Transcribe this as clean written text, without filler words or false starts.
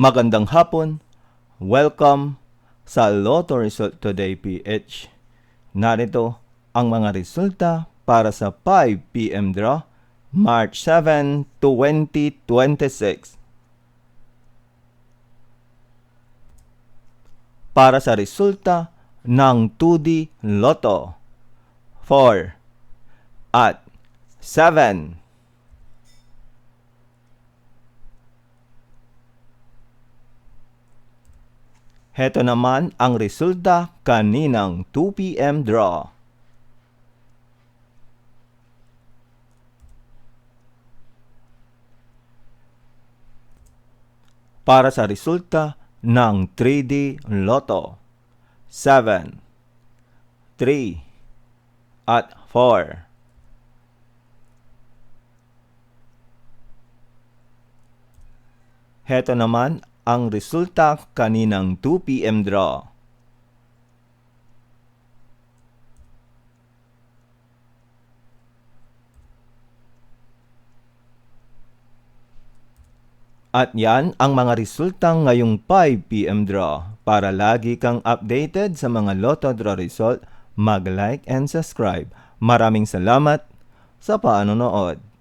Magandang hapon. Welcome sa Lotto Result Today PH. Narito ang mga resulta para sa 5 PM draw, March 7, 2026. Para sa resulta ng 2D Lotto, 4 at 7. Heto naman ang resulta kaninang 2 PM draw. Para sa resulta ng 3D Lotto, 7, 3, at 4. Heto naman ang resulta kaninang 2 PM draw. At yan ang mga resulta ngayong 5 PM draw. Para lagi kang updated sa mga Lotto draw result, mag-like and subscribe. Maraming salamat sa panonood.